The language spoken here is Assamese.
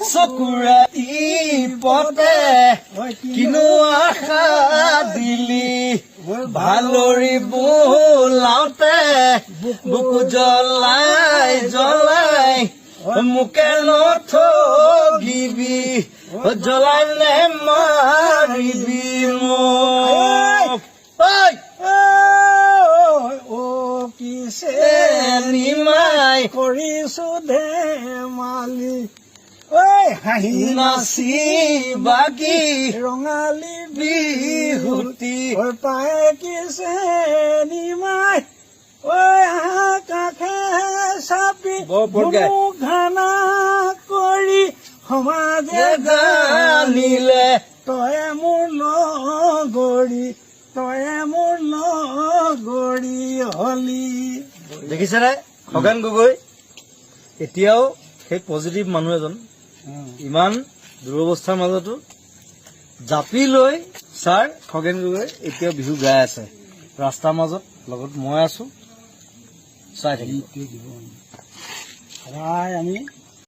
চকুৰাতি পতে কিনো আশা দিলি ভালৰি বোলাওতে বুকু জ্বলাই জ্বলাই মোকে নথগিবি জ্বলাইলে মাৰিবি মোক কিছে নিমাই কৰিছো ধেমালি ঐ হাঁহি নাচি বাগি ৰঙালী বিহুতি ঐ পায় কিছে নিমাই ঐ কাষে চাপি ঘানা কৰি সমাজে জানিলে তয়ে মোৰ লগৰী তয়ে মোৰ লগৰী হলি। দেখিছেনে খগেন গগৈ এতিয়াও সেই পজিটিভ মানুহ এজন ইমান দুৰৱস্থাৰ মাজতো জাপি লৈ ছাৰ খগেন গগৈ এতিয়াও বিহু গাই আছে ৰাস্তাৰ মাজত লগত মই আছো চাই থাকিব সদায় আমি